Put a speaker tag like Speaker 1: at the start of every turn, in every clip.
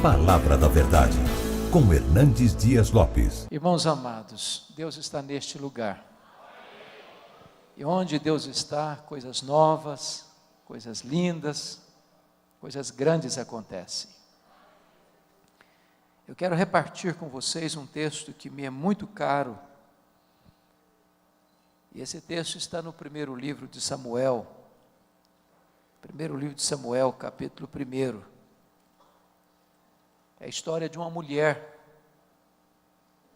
Speaker 1: Palavra da Verdade, com Hernandes Dias Lopes.
Speaker 2: Irmãos amados, Deus está neste lugar. E onde Deus está, coisas novas, coisas lindas, coisas grandes acontecem. Eu quero repartir com vocês um texto que me é muito caro. E esse texto está no primeiro livro de Samuel. Primeiro livro de Samuel, capítulo 1. É a história de uma mulher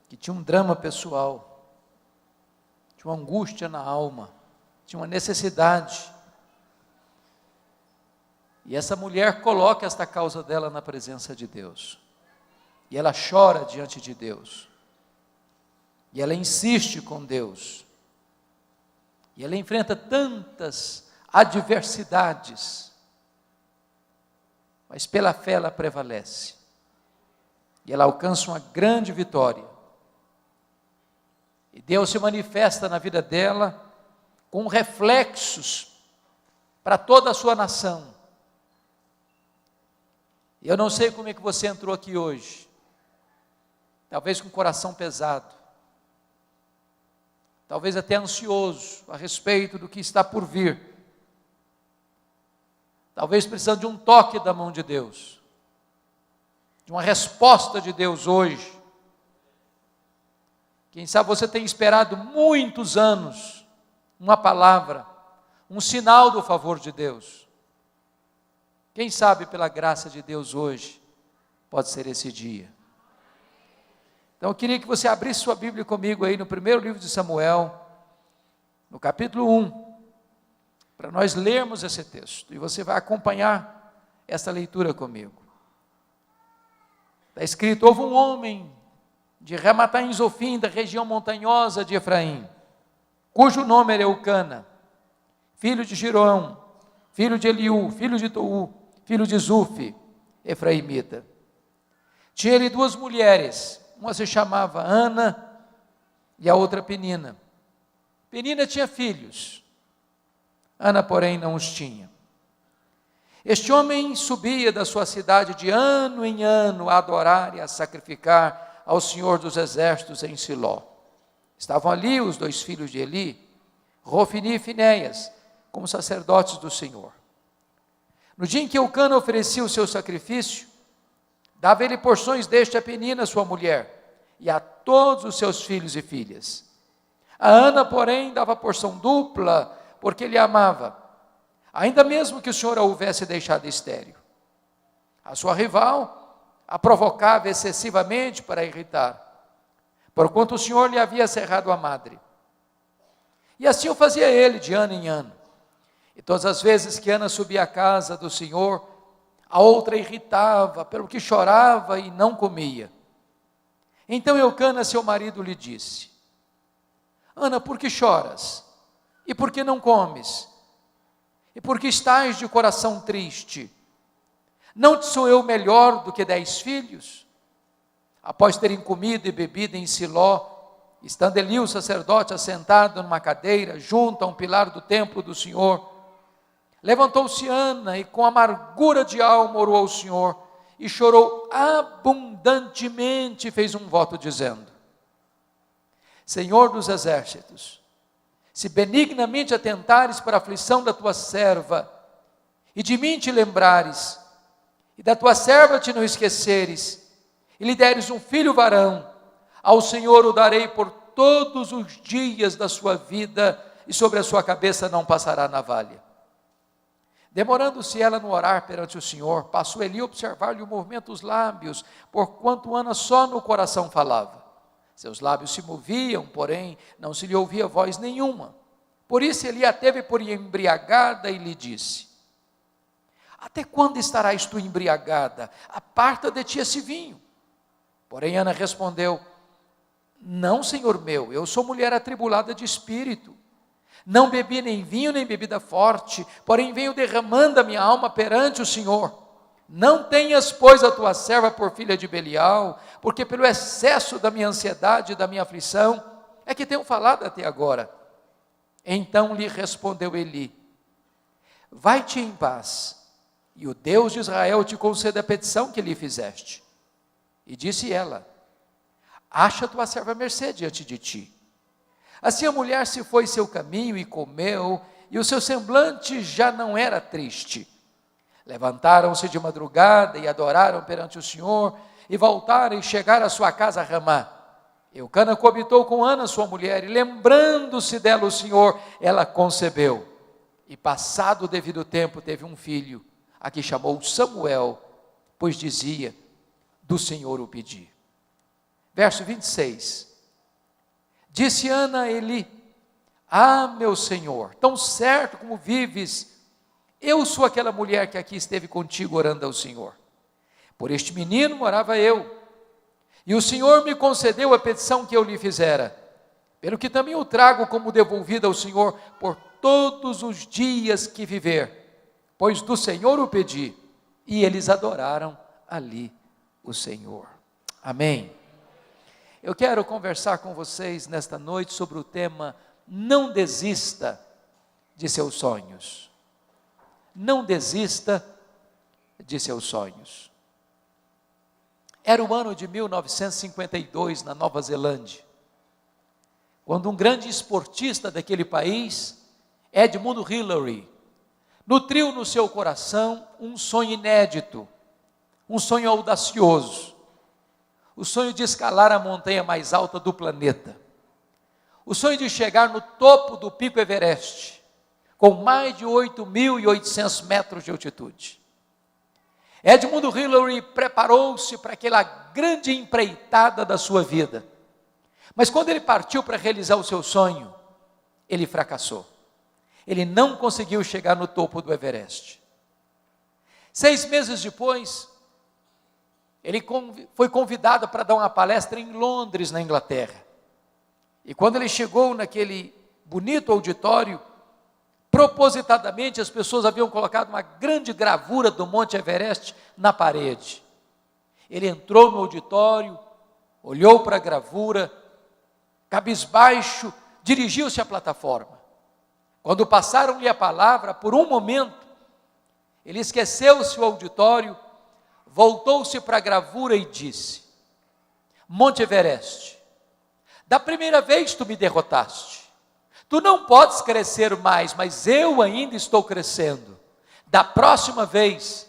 Speaker 2: que tinha um drama pessoal, tinha uma angústia na alma, tinha uma necessidade. E essa mulher coloca esta causa dela na presença de Deus. E ela chora diante de Deus. E ela insiste com Deus. E ela enfrenta tantas adversidades, mas pela fé ela prevalece. E ela alcança uma grande vitória. E Deus se manifesta na vida dela com reflexos para toda a sua nação. E eu não sei como é que você entrou aqui hoje. Talvez com o coração pesado. Talvez até ansioso a respeito do que está por vir. Talvez precisando de um toque da mão de Deus. De uma resposta de Deus hoje. Quem sabe você tem esperado muitos anos uma palavra, um sinal do favor de Deus. Quem sabe pela graça de Deus hoje pode ser esse dia. Então eu queria que você abrisse sua Bíblia comigo aí no primeiro livro de Samuel, no capítulo 1, para nós lermos esse texto, e você vai acompanhar essa leitura comigo. Está escrito: houve um homem de Ramataim Zofim, da região montanhosa de Efraim, cujo nome era Eucana, filho de Girão, filho de Eliú, filho de Tou, filho de Zufi, efraimita. Tinha ele duas mulheres, uma se chamava Ana e a outra Penina. Penina tinha filhos, Ana, porém, não os tinha. Este homem subia da sua cidade de ano em ano a adorar e a sacrificar ao Senhor dos Exércitos em Siló. Estavam ali os dois filhos de Eli, Rofini e Finéias, como sacerdotes do Senhor. No dia em que Eucana oferecia o seu sacrifício, dava ele porções deste a Penina, sua mulher, e a todos os seus filhos e filhas. A Ana, porém, dava porção dupla, porque ele amava, ainda mesmo que o Senhor a houvesse deixado estéril. A sua rival a provocava excessivamente para irritar, porquanto o Senhor lhe havia cerrado a madre. E assim o fazia ele de ano em ano. E todas as vezes que Ana subia à casa do Senhor, a outra irritava, pelo que chorava e não comia. Então Eucana, seu marido, lhe disse: Ana, por que choras? E por que não comes? E por que estás de coração triste? Não te sou eu melhor do que 10 filhos? Após terem comido e bebido em Siló, estando Eli o sacerdote assentado numa cadeira, junto a um pilar do templo do Senhor, levantou-se Ana e com amargura de alma orou ao Senhor, e chorou abundantemente e fez um voto dizendo: Senhor dos exércitos, se benignamente atentares para a aflição da tua serva, e de mim te lembrares, e da tua serva te não esqueceres, e lhe deres um filho varão, ao Senhor o darei por todos os dias da sua vida, e sobre a sua cabeça não passará navalha. Demorando-se ela no orar perante o Senhor, passou Eli a observar-lhe o movimento dos lábios, porquanto Ana só no coração falava. Seus lábios se moviam, porém não se lhe ouvia voz nenhuma. Por isso Eli a teve por embriagada e lhe disse: Até quando estarás tu embriagada? Aparta de ti esse vinho. Porém Ana respondeu: Não, Senhor meu, eu sou mulher atribulada de espírito. Não bebi nem vinho nem bebida forte, porém venho derramando a minha alma perante o Senhor. Não tenhas, pois, a tua serva por filha de Belial, porque pelo excesso da minha ansiedade e da minha aflição, é que tenho falado até agora. Então lhe respondeu Eli: Vai-te em paz, e o Deus de Israel te conceda a petição que lhe fizeste. E disse ela: acha tua serva mercê diante de ti. Assim a mulher se foi seu caminho e comeu, e o seu semblante já não era triste. Levantaram-se de madrugada e adoraram perante o Senhor, e voltaram e chegaram à sua casa a Ramá. Eucana coabitou com Ana, sua mulher, e lembrando-se dela o Senhor, ela concebeu. E passado o devido tempo teve um filho, a que chamou Samuel, pois dizia: do Senhor o pedi. Verso 26. Disse Ana a Eli: ah, meu Senhor, tão certo como vives, eu sou aquela mulher que aqui esteve contigo orando ao Senhor. Por este menino morava eu, e o Senhor me concedeu a petição que eu lhe fizera, pelo que também o trago como devolvida ao Senhor por todos os dias que viver, pois do Senhor o pedi. E eles adoraram ali o Senhor. Amém. Eu quero conversar com vocês nesta noite sobre o tema: não desista de seus sonhos. Não desista de seus sonhos. Era o ano de 1952, na Nova Zelândia, quando um grande esportista daquele país, Edmund Hillary, nutriu no seu coração um sonho inédito, um sonho audacioso, o sonho de escalar a montanha mais alta do planeta, o sonho de chegar no topo do Pico Everest, com mais de 8.800 metros de altitude. Edmund Hillary preparou-se para aquela grande empreitada da sua vida, mas quando ele partiu para realizar o seu sonho, ele fracassou. Ele não conseguiu chegar no topo do Everest. 6 meses depois, ele foi convidado para dar uma palestra em Londres, na Inglaterra. E quando ele chegou naquele bonito auditório, propositadamente as pessoas haviam colocado uma grande gravura do Monte Everest na parede. Ele entrou no auditório, olhou para a gravura, cabisbaixo, dirigiu-se à plataforma. Quando passaram-lhe a palavra, por um momento, ele esqueceu-se o auditório, voltou-se para a gravura e disse: Monte Everest, da primeira vez tu me derrotaste. Tu não podes crescer mais, mas eu ainda estou crescendo. Da próxima vez,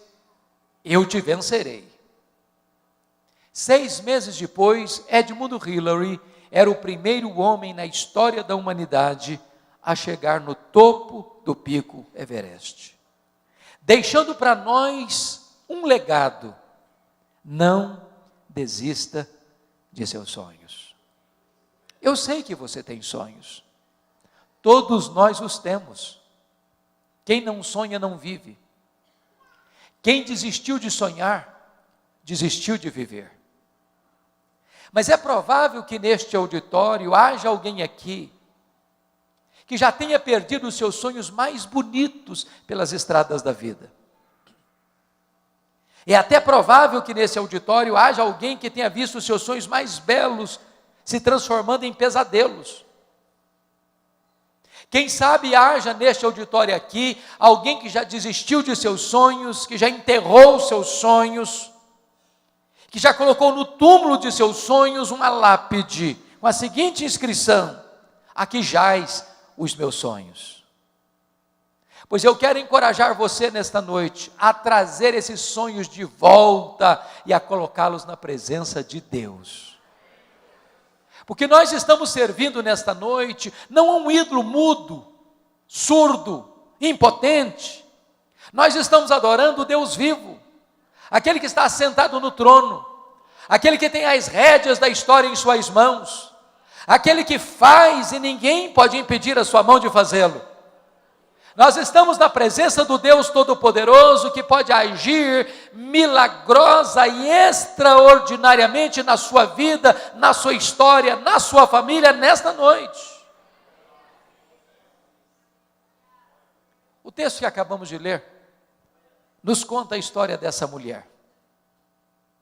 Speaker 2: eu te vencerei. 6 meses depois, Edmund Hillary era o primeiro homem na história da humanidade a chegar no topo do Pico Everest, deixando para nós um legado: não desista de seus sonhos. Eu sei que você tem sonhos, todos nós os temos. Quem não sonha não vive. Quem desistiu de sonhar, desistiu de viver. Mas é provável que neste auditório haja alguém aqui que já tenha perdido os seus sonhos mais bonitos pelas estradas da vida. É até provável que nesse auditório haja alguém que tenha visto os seus sonhos mais belos se transformando em pesadelos. Quem sabe haja neste auditório aqui alguém que já desistiu de seus sonhos, que já enterrou seus sonhos, que já colocou no túmulo de seus sonhos uma lápide com a seguinte inscrição: aqui jaz os meus sonhos. Pois eu quero encorajar você nesta noite a trazer esses sonhos de volta e a colocá-los na presença de Deus. Porque nós estamos servindo nesta noite não a um ídolo mudo, surdo, impotente. Nós estamos adorando o Deus vivo, aquele que está assentado no trono, aquele que tem as rédeas da história em suas mãos, aquele que faz e ninguém pode impedir a sua mão de fazê-lo. Nós estamos na presença do Deus Todo-Poderoso, que pode agir milagrosa e extraordinariamente na sua vida, na sua história, na sua família, nesta noite. O texto que acabamos de ler nos conta a história dessa mulher.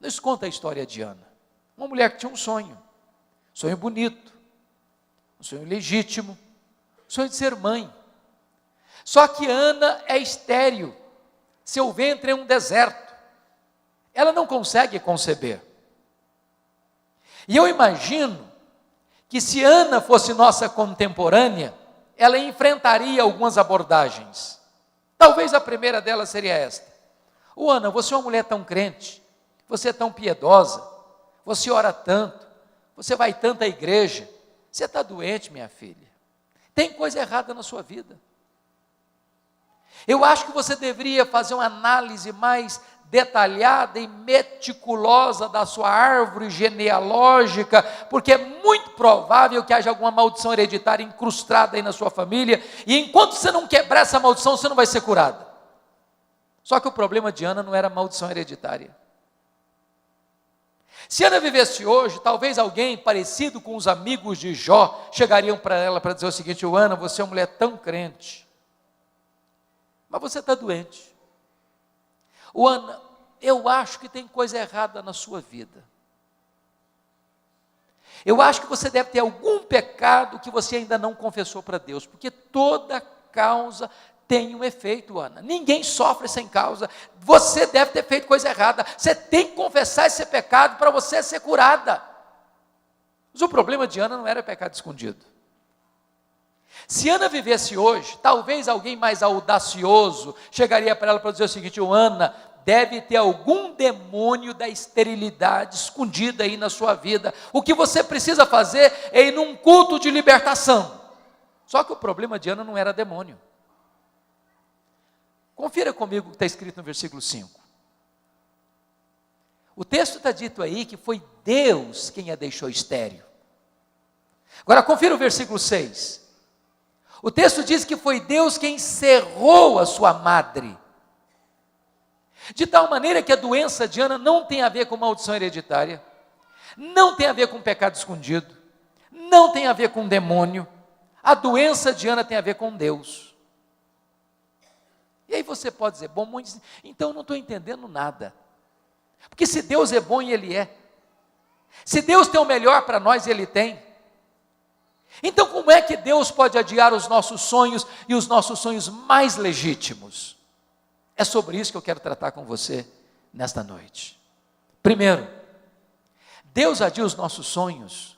Speaker 2: Nos conta a história de Ana. Uma mulher que tinha um sonho bonito, um sonho legítimo, um sonho de ser mãe. Só que Ana é estéril, seu ventre é um deserto, ela não consegue conceber. E eu imagino que se Ana fosse nossa contemporânea, ela enfrentaria algumas abordagens. Talvez a primeira delas seria esta: Ana, você é uma mulher tão crente, você é tão piedosa, você ora tanto, você vai tanto à igreja, você está doente, minha filha, tem coisa errada na sua vida. Eu acho que você deveria fazer uma análise mais detalhada e meticulosa da sua árvore genealógica, porque é muito provável que haja alguma maldição hereditária incrustada aí na sua família, e enquanto você não quebrar essa maldição, você não vai ser curada. Só que o problema de Ana não era maldição hereditária. Se Ana vivesse hoje, talvez alguém parecido com os amigos de Jó chegariam para ela para dizer o seguinte: Ana, você é uma mulher tão crente, mas você está doente. Ana, eu acho que tem coisa errada na sua vida. Eu acho que você deve ter algum pecado que você ainda não confessou para Deus, porque toda causa tem um efeito, Ana. Ninguém sofre sem causa. Você deve ter feito coisa errada. Você tem que confessar esse pecado para você ser curada. Mas o problema de Ana não era pecado escondido. Se Ana vivesse hoje, talvez alguém mais audacioso chegaria para ela para dizer o seguinte: Ana, deve ter algum demônio da esterilidade escondida aí na sua vida. O que você precisa fazer é ir num culto de libertação. Só que o problema de Ana não era demônio. Confira comigo o que está escrito no versículo 5. O texto está dito aí que foi Deus quem a deixou estéril. Agora confira o versículo 6. O texto diz que foi Deus quem cerrou a sua madre. De tal maneira que a doença de Ana não tem a ver com maldição hereditária, não tem a ver com pecado escondido, não tem a ver com demônio. A doença de Ana tem a ver com Deus. E aí você pode dizer: bom, então eu não estou entendendo nada. Porque se Deus é bom, e Ele é. Se Deus tem o melhor para nós, Ele tem. Então como é que Deus pode adiar os nossos sonhos e os nossos sonhos mais legítimos? É sobre isso que eu quero tratar com você nesta noite. Primeiro, Deus adia os nossos sonhos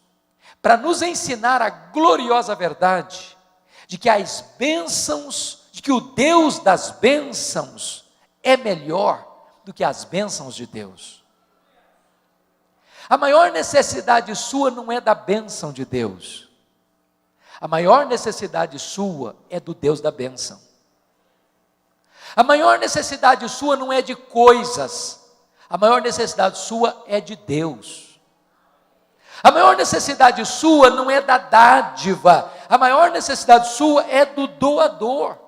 Speaker 2: para nos ensinar a gloriosa verdade de que as bênçãos, de que o Deus das bênçãos é melhor do que as bênçãos de Deus. A maior necessidade sua não é da bênção de Deus. A maior necessidade sua é do Deus da bênção. A maior necessidade sua não é de coisas, a maior necessidade sua é de Deus. A maior necessidade sua não é da dádiva, a maior necessidade sua é do doador.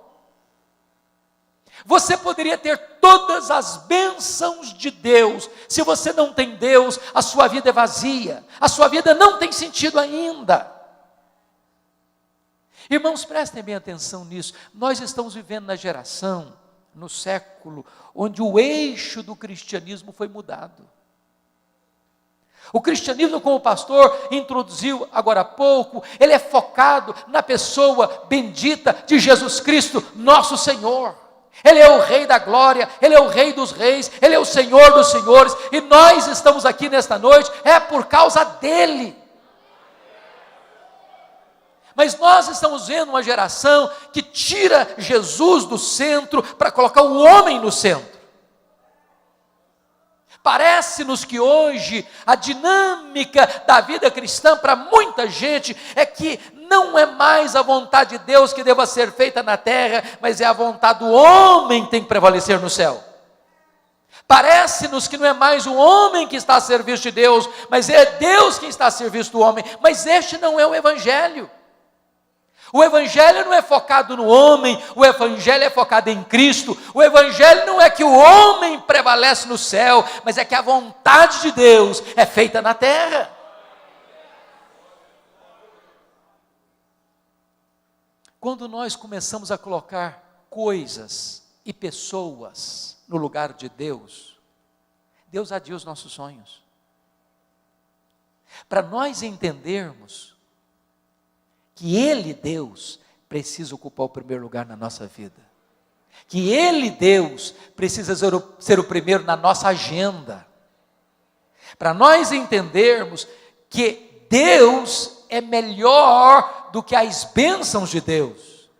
Speaker 2: Você poderia ter todas as bênçãos de Deus, se você não tem Deus, a sua vida é vazia, a sua vida não tem sentido ainda. Irmãos, prestem bem atenção nisso. Nós estamos vivendo na geração, no século, onde o eixo do cristianismo foi mudado. O cristianismo, como o pastor introduziu agora há pouco, ele é focado na pessoa bendita de Jesus Cristo, nosso Senhor. Ele é o Rei da glória, Ele é o Rei dos reis, Ele é o Senhor dos senhores, e nós estamos aqui nesta noite, é por causa dEle. Mas nós estamos vendo uma geração que tira Jesus do centro para colocar o homem no centro. Parece-nos que hoje a dinâmica da vida cristã para muita gente é que não é mais a vontade de Deus que deva ser feita na terra, mas é a vontade do homem que tem que prevalecer no céu. Parece-nos que não é mais o homem que está a serviço de Deus, mas é Deus quem está a serviço do homem. Mas este não é o Evangelho. O Evangelho não é focado no homem, o Evangelho é focado em Cristo. O Evangelho não é que o homem prevalece no céu, mas é que a vontade de Deus é feita na terra. Quando nós começamos a colocar coisas e pessoas no lugar de Deus, Deus adia os nossos sonhos. Para nós entendermos que Ele, Deus, precisa ocupar o primeiro lugar na nossa vida. que Ele, Deus, precisa ser o primeiro na nossa agenda, para nós entendermos que Deus é melhor do que as bênçãos de Deus,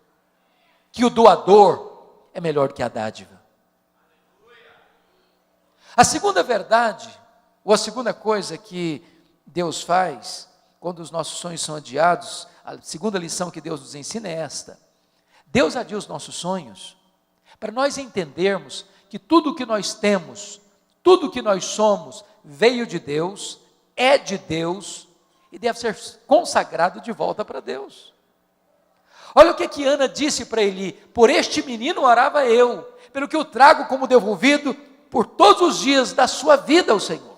Speaker 2: que o doador é melhor do que a dádiva. A segunda verdade, ou a segunda coisa que Deus faz, quando os nossos sonhos são adiados, a segunda lição que Deus nos ensina é esta: Deus adia os nossos sonhos, para nós entendermos que tudo o que nós temos, tudo o que nós somos, veio de Deus, é de Deus, e deve ser consagrado de volta para Deus. Olha o que Ana disse para Eli: por este menino orava eu, pelo que eu trago como devolvido por todos os dias da sua vida ao Senhor.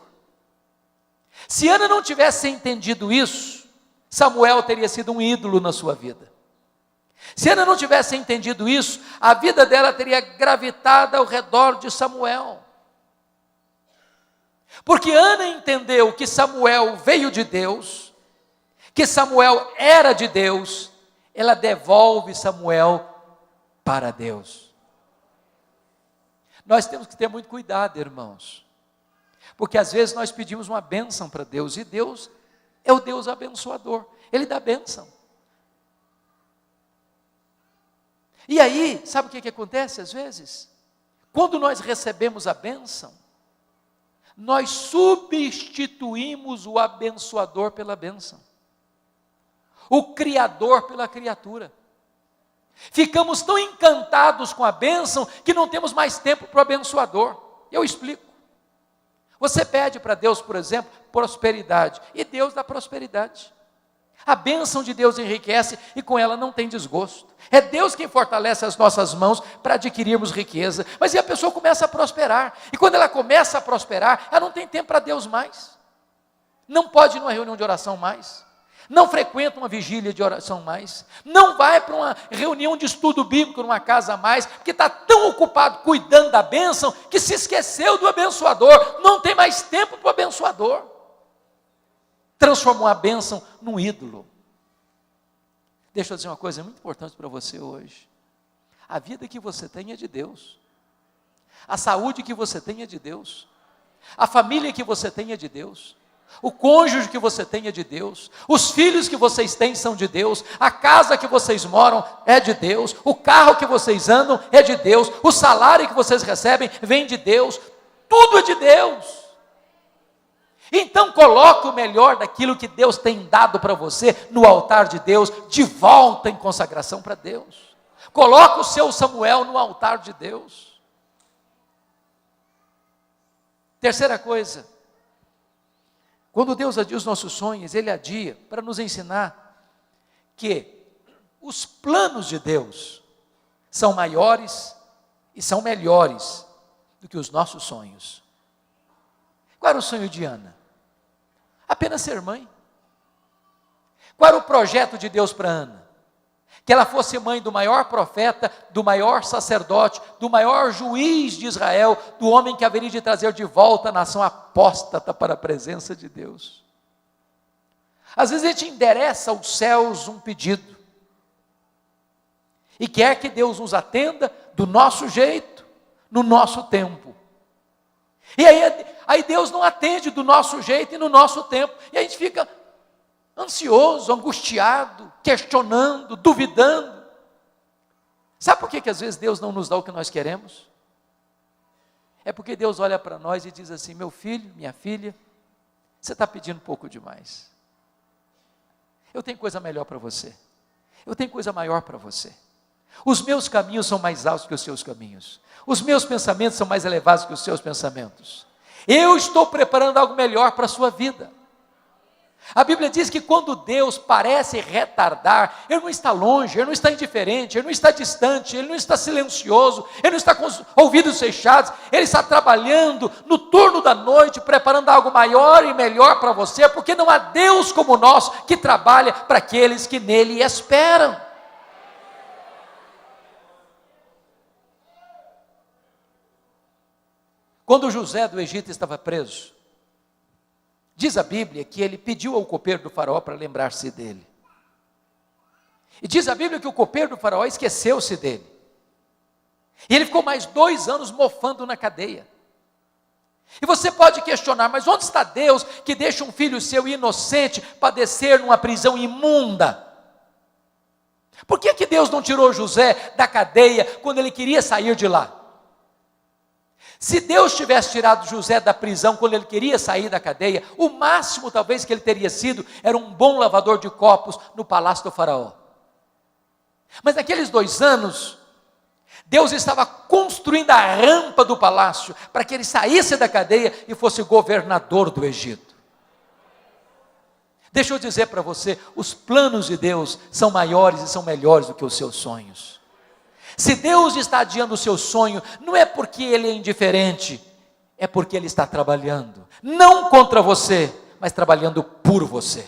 Speaker 2: Se Ana não tivesse entendido isso, Samuel teria sido um ídolo na sua vida. Se Ana não tivesse entendido isso, a vida dela teria gravitado ao redor de Samuel. Porque Ana entendeu que Samuel veio de Deus, que Samuel era de Deus, ela devolve Samuel para Deus. Nós temos que ter muito cuidado, irmãos, porque às vezes nós pedimos uma bênção para Deus, e Deus é o Deus abençoador, Ele dá bênção. E aí, sabe o que acontece às vezes? Quando nós recebemos a bênção, nós substituímos o abençoador pela bênção, o Criador pela criatura. Ficamos tão encantados com a bênção que não temos mais tempo para o abençoador. Eu explico. Você pede para Deus, por exemplo, prosperidade, e Deus dá prosperidade. A bênção de Deus enriquece e com ela não tem desgosto. É Deus quem fortalece as nossas mãos para adquirirmos riqueza. Mas e a pessoa começa a prosperar, e quando ela começa a prosperar, ela não tem tempo para Deus mais. Não pode ir numa reunião de oração mais. Não frequenta uma vigília de oração mais, não vai para uma reunião de estudo bíblico numa casa mais, porque está tão ocupado cuidando da bênção, que se esqueceu do abençoador, não tem mais tempo para o abençoador. Transformou a bênção num ídolo. Deixa eu dizer uma coisa muito importante para você hoje: a vida que você tem é de Deus, a saúde que você tem é de Deus, a família que você tem é de Deus, o cônjuge que você tem é de Deus, os filhos que vocês têm são de Deus, a casa que vocês moram é de Deus, o carro que vocês andam é de Deus, o salário que vocês recebem vem de Deus, tudo é de Deus. Então coloque o melhor daquilo que Deus tem dado para você no altar de Deus, de volta em consagração para Deus. Coloque o seu Samuel no altar de Deus. Terceira coisa, quando Deus adia os nossos sonhos, Ele adia para nos ensinar que os planos de Deus são maiores e são melhores do que os nossos sonhos. Qual era o sonho de Ana? Apenas ser mãe. Qual era o projeto de Deus para Ana? Que ela fosse mãe do maior profeta, do maior sacerdote, do maior juiz de Israel, do homem que haveria de trazer de volta a nação apóstata para a presença de Deus. Às vezes a gente endereça aos céus um pedido, e quer que Deus nos atenda do nosso jeito, no nosso tempo. E aí Deus não atende do nosso jeito e no nosso tempo, e a gente fica ansioso, angustiado, questionando, duvidando. Sabe por que às vezes Deus não nos dá o que nós queremos? É porque Deus olha para nós e diz assim: meu filho, minha filha, você está pedindo um pouco demais. Eu tenho coisa melhor para você, eu tenho coisa maior para você. Os meus caminhos são mais altos que os seus caminhos, os meus pensamentos são mais elevados que os seus pensamentos. Eu estou preparando algo melhor para a sua vida. A Bíblia diz que quando Deus parece retardar, Ele não está longe, Ele não está indiferente, Ele não está distante, Ele não está silencioso, Ele não está com os ouvidos fechados, Ele está trabalhando no turno da noite, preparando algo maior e melhor para você, porque não há Deus como o nosso que trabalha para aqueles que nele esperam. Quando José do Egito estava preso, diz a Bíblia que ele pediu ao copeiro do faraó para lembrar-se dele. E diz a Bíblia que o copeiro do faraó esqueceu-se dele. E ele ficou mais 2 anos mofando na cadeia. E você pode questionar, mas onde está Deus que deixa um filho seu inocente padecer numa prisão imunda? Por que Deus não tirou José da cadeia quando ele queria sair de lá? Se Deus tivesse tirado José da prisão quando ele queria sair da cadeia, o máximo talvez que ele teria sido era um bom lavador de copos no palácio do faraó. Mas naqueles 2 anos, Deus estava construindo a rampa do palácio para que ele saísse da cadeia e fosse governador do Egito. Deixa eu dizer para você, os planos de Deus são maiores e são melhores do que os seus sonhos. Se Deus está adiando o seu sonho, não é porque Ele é indiferente, é porque Ele está trabalhando, não contra você, mas trabalhando por você.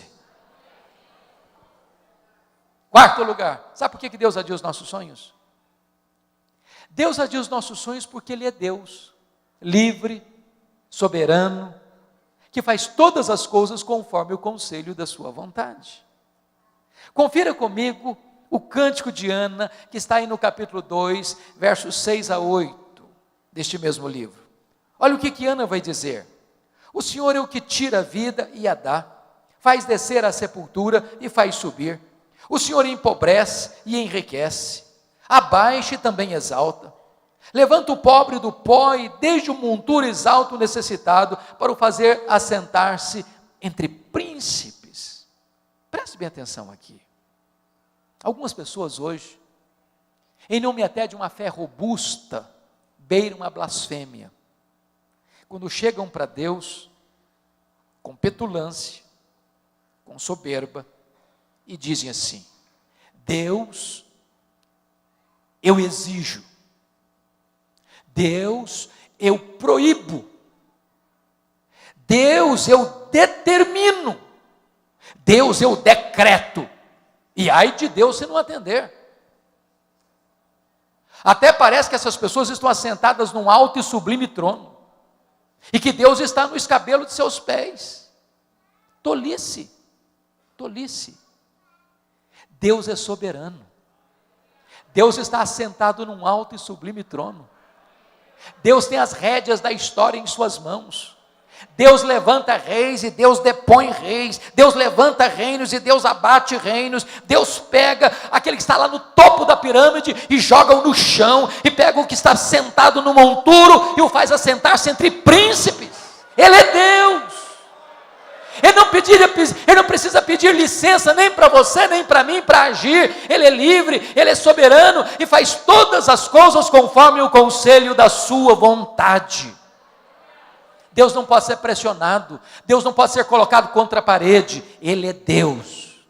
Speaker 2: 4º lugar, sabe por que Deus adia os nossos sonhos? Deus adia os nossos sonhos porque Ele é Deus, livre, soberano, que faz todas as coisas conforme o conselho da sua vontade. Confira comigo o cântico de Ana, que está aí no capítulo 2, versos 6 a 8, deste mesmo livro. Olha o que Ana vai dizer. O Senhor é o que tira a vida e a dá, faz descer a sepultura e faz subir. O Senhor empobrece e enriquece, abaixa e também exalta. Levanta o pobre do pó e desde o monturo exalta o necessitado para o fazer assentar-se entre príncipes. Preste bem atenção aqui. Algumas pessoas hoje, em nome até de uma fé robusta, beiram uma blasfêmia. Quando chegam para Deus, com petulância, com soberba, e dizem assim: Deus, eu exijo. Deus, eu proíbo. Deus, eu determino. Deus, eu decreto. E ai de Deus se não atender. Até parece que essas pessoas estão assentadas num alto e sublime trono, e que Deus está no escabelo de seus pés. Tolice, tolice. Deus é soberano. Deus está assentado num alto e sublime trono. Deus tem as rédeas da história em suas mãos. Deus levanta reis e Deus depõe reis. Deus levanta reinos e Deus abate reinos. Deus pega aquele que está lá no topo da pirâmide e joga-o no chão, e pega o que está sentado no monturo e o faz assentar-se entre príncipes. Ele é Deus. Ele não precisa pedir licença nem para você, nem para mim, para agir. Ele é livre, Ele é soberano e faz todas as coisas conforme o conselho da sua vontade. Deus não pode ser pressionado, Deus não pode ser colocado contra a parede. Ele é Deus.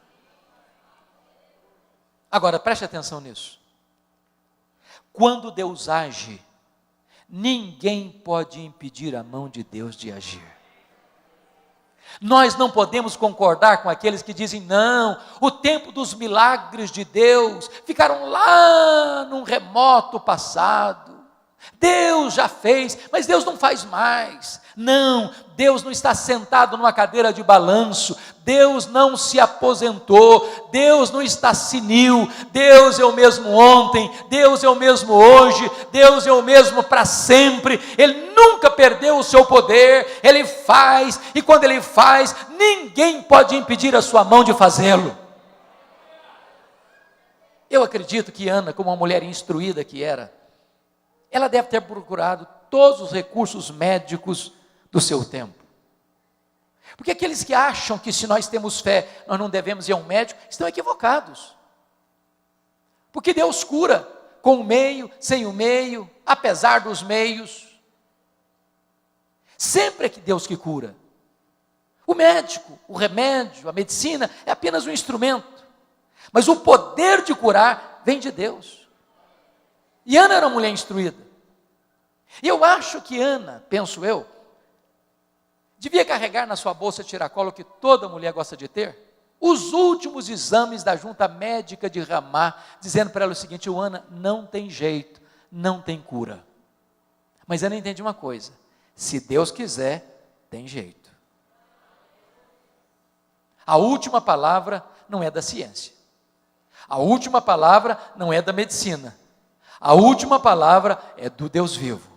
Speaker 2: Agora, preste atenção nisso. Quando Deus age, ninguém pode impedir a mão de Deus de agir. Nós não podemos concordar com aqueles que dizem: não, o tempo dos milagres de Deus ficaram lá num remoto passado. Deus já fez, mas Deus não faz mais. Não, Deus não está sentado numa cadeira de balanço. Deus não se aposentou. Deus não está senil. Deus é o mesmo ontem, Deus é o mesmo hoje, Deus é o mesmo para sempre. Ele nunca perdeu o seu poder. Ele faz, e quando Ele faz, ninguém pode impedir a sua mão de fazê-lo. Eu acredito que Ana, como uma mulher instruída que era, ela deve ter procurado todos os recursos médicos do seu tempo. Porque aqueles que acham que se nós temos fé, nós não devemos ir a um médico, estão equivocados. Porque Deus cura com o meio, sem o meio, apesar dos meios. Sempre é que Deus que cura. O médico, o remédio, a medicina é apenas um instrumento. Mas o poder de curar vem de Deus. E Ana era uma mulher instruída. E eu acho que Ana, penso eu, devia carregar na sua bolsa tiracolo, que toda mulher gosta de ter, os últimos exames da junta médica de Ramá, dizendo para ela o seguinte: Ana, não tem jeito, não tem cura. Mas Ana entende uma coisa: se Deus quiser, tem jeito. A última palavra não é da ciência. A última palavra não é da medicina. A última palavra é do Deus vivo.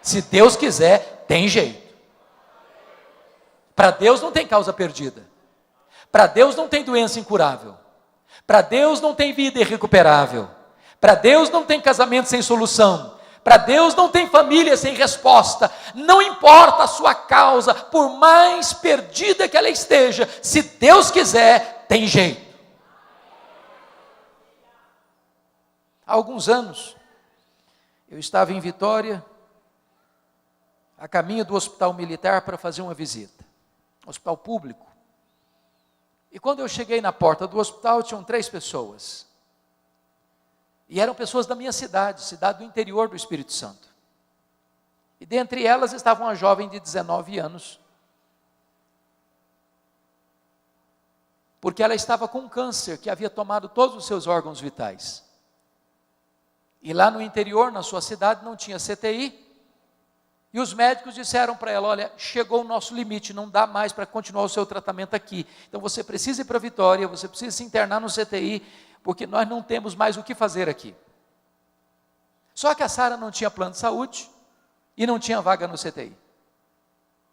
Speaker 2: Se Deus quiser, tem jeito. Para Deus não tem causa perdida. Para Deus não tem doença incurável. Para Deus não tem vida irrecuperável. Para Deus não tem casamento sem solução. Para Deus não tem família sem resposta. Não importa a sua causa, por mais perdida que ela esteja, se Deus quiser, tem jeito. Há alguns anos, eu estava em Vitória, a caminho do hospital militar para fazer uma visita, hospital público. E quando eu cheguei na porta do hospital, tinham 3 pessoas. E eram pessoas da minha cidade, cidade do interior do Espírito Santo. E dentre elas estava uma jovem de 19 anos. Porque ela estava com um câncer que havia tomado todos os seus órgãos vitais. E lá no interior, na sua cidade, não tinha CTI. E os médicos disseram para ela, olha, chegou o nosso limite, não dá mais para continuar o seu tratamento aqui. Então você precisa ir para Vitória, você precisa se internar no CTI, porque nós não temos mais o que fazer aqui. Só que a Sara não tinha plano de saúde e não tinha vaga no CTI.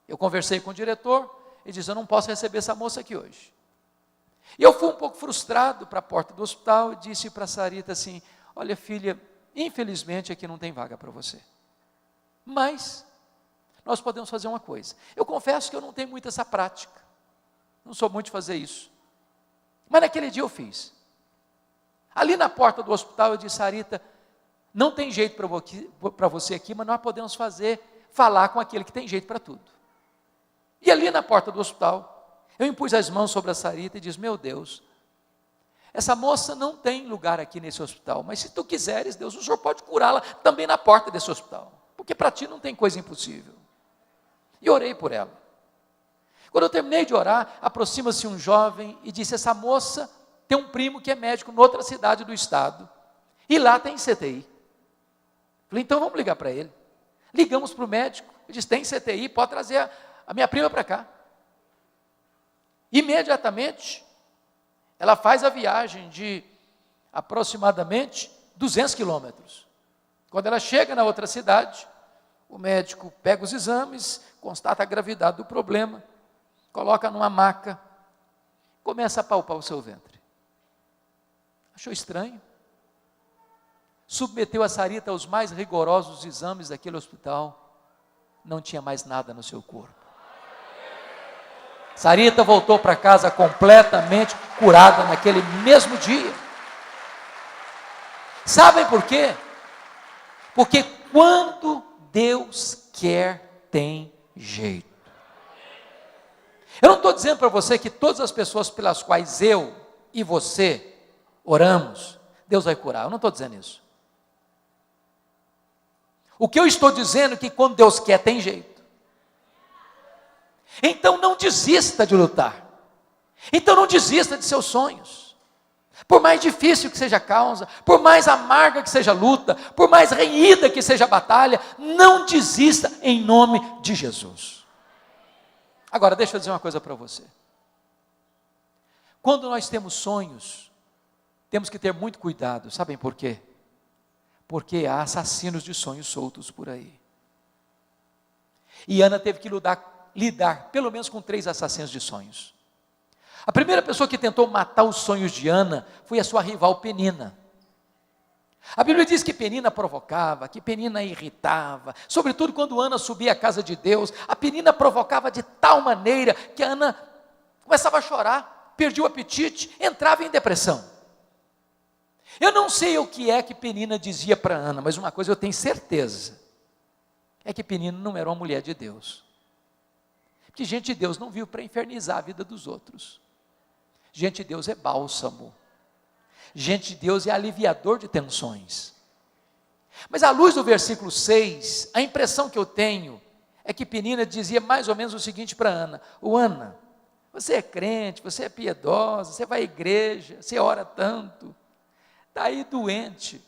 Speaker 2: Eu conversei com o diretor e disse, eu não posso receber essa moça aqui hoje. E eu fui um pouco frustrado para a porta do hospital e disse para a Sarita assim, olha filha, infelizmente aqui não tem vaga para você. Mas nós podemos fazer uma coisa. Eu confesso que eu não tenho muito essa prática. Não sou muito de fazer isso. Mas naquele dia eu fiz. Ali na porta do hospital eu disse, Sarita, não tem jeito para você aqui, mas nós podemos falar com aquele que tem jeito para tudo. E ali na porta do hospital, eu impus as mãos sobre a Sarita e disse, meu Deus, essa moça não tem lugar aqui nesse hospital, mas se tu quiseres, Deus, o Senhor pode curá-la também na porta desse hospital. Porque para ti não tem coisa impossível. E orei por ela. Quando eu terminei de orar, aproxima-se um jovem e disse, essa moça tem um primo que é médico em outra cidade do estado. E lá tem CTI. Falei, então vamos ligar para ele. Ligamos para o médico. Ele disse, tem CTI, pode trazer a minha prima para cá. Imediatamente, ela faz a viagem de aproximadamente 200 quilômetros. Quando ela chega na outra cidade, o médico pega os exames, constata a gravidade do problema, coloca numa maca, começa a palpar o seu ventre. Achou estranho? Submeteu a Sarita aos mais rigorosos exames daquele hospital, não tinha mais nada no seu corpo. Sarita voltou para casa completamente curada naquele mesmo dia. Sabem por quê? Porque quando Deus quer, tem jeito. Eu não estou dizendo para você que todas as pessoas pelas quais eu e você oramos, Deus vai curar. Eu não estou dizendo isso. O que eu estou dizendo é que quando Deus quer, tem jeito. Então não desista de lutar. Então não desista de seus sonhos. Por mais difícil que seja a causa, por mais amarga que seja a luta, por mais renhida que seja a batalha, não desista em nome de Jesus. Agora, deixa eu dizer uma coisa para você. Quando nós temos sonhos, temos que ter muito cuidado. Sabem por quê? Porque há assassinos de sonhos soltos por aí. E Ana teve que lidar pelo menos com 3 assassinos de sonhos. A primeira pessoa que tentou matar os sonhos de Ana foi a sua rival Penina. A Bíblia diz que Penina provocava, que Penina irritava, sobretudo quando Ana subia à casa de Deus, a Penina provocava de tal maneira que a Ana começava a chorar, perdia o apetite, entrava em depressão. Eu não sei o que é que Penina dizia para Ana, mas uma coisa eu tenho certeza, é que Penina não era uma mulher de Deus. Porque gente de Deus não vive para infernizar a vida dos outros. Gente de Deus é bálsamo. Gente de Deus é aliviador de tensões. Mas à luz do versículo 6, a impressão que eu tenho é que Penina dizia mais ou menos o seguinte para Ana: Ana, você é crente, você é piedosa, você vai à igreja, você ora tanto, está aí doente.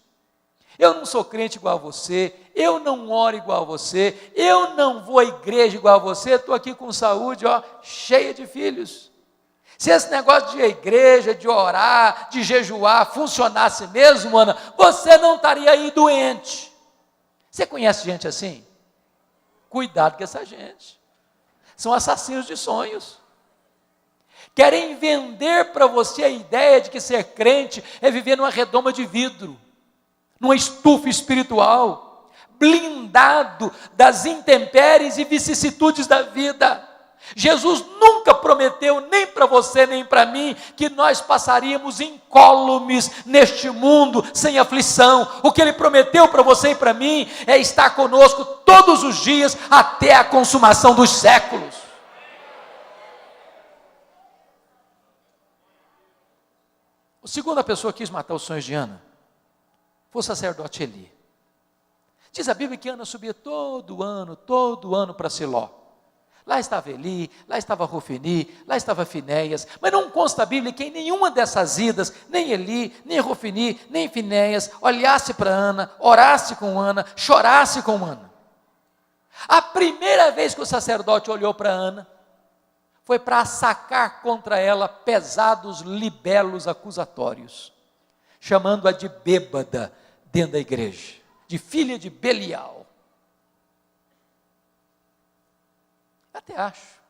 Speaker 2: Eu não sou crente igual a você, eu não oro igual a você, eu não vou à igreja igual a você, estou aqui com saúde, cheia de filhos. Se esse negócio de igreja, de orar, de jejuar funcionasse mesmo, Ana, você não estaria aí doente. Você conhece gente assim? Cuidado com essa gente. São assassinos de sonhos. Querem vender para você a ideia de que ser crente é viver numa redoma de vidro, numa estufa espiritual, blindado das intempéries e vicissitudes da vida. Jesus nunca prometeu, nem para você nem para mim, que nós passaríamos incólumes neste mundo, sem aflição. O que Ele prometeu para você e para mim é estar conosco todos os dias, até a consumação dos séculos. A segunda pessoa que quis matar os sonhos de Ana foi o sacerdote Eli. Diz a Bíblia que Ana subia todo ano para Siló. Lá estava Eli, lá estava Rofini, lá estava Finéias, mas não consta a Bíblia que em nenhuma dessas idas, nem Eli, nem Rofini, nem Finéias, olhasse para Ana, orasse com Ana, chorasse com Ana. A primeira vez que o sacerdote olhou para Ana, foi para sacar contra ela pesados libelos acusatórios, chamando-a de bêbada dentro da igreja, de filha de Belial. Até acho,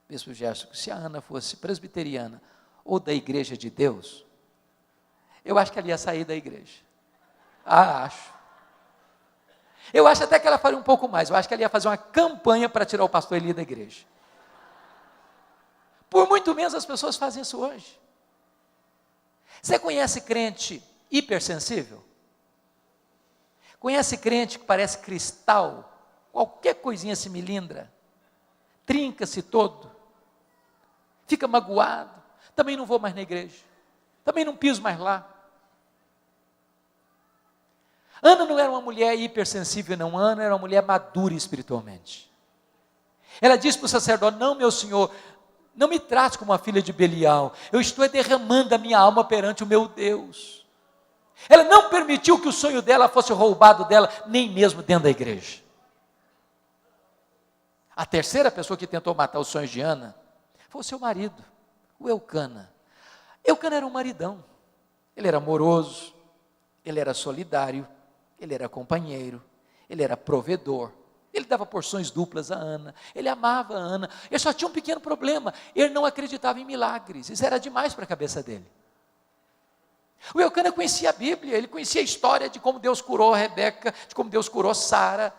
Speaker 2: Bispo Gerson, que se a Ana fosse presbiteriana ou da igreja de Deus, eu acho que ela ia sair da igreja. Acho. Eu acho até que ela faria um pouco mais, eu acho que ela ia fazer uma campanha para tirar o pastor Eli da igreja. Por muito menos as pessoas fazem isso hoje. Você conhece crente hipersensível? Conhece crente que parece cristal? Qualquer coisinha se melindra. Trinca-se todo, fica magoado, também não vou mais na igreja, também não piso mais lá. Ana não era uma mulher hipersensível, não. Ana era uma mulher madura espiritualmente. Ela disse para o sacerdote: não, meu senhor, não me trate como uma filha de Belial, eu estou derramando a minha alma perante o meu Deus. Ela não permitiu que o sonho dela fosse roubado dela, nem mesmo dentro da igreja. A terceira pessoa que tentou matar os sonhos de Ana foi o seu marido, o Eucana. Eucana era um maridão, ele era amoroso, ele era solidário, ele era companheiro, ele era provedor, ele dava porções duplas a Ana, ele amava a Ana. Ele só tinha um pequeno problema: ele não acreditava em milagres, isso era demais para a cabeça dele. O Eucana conhecia a Bíblia, ele conhecia a história de como Deus curou Rebeca, de como Deus curou Sara.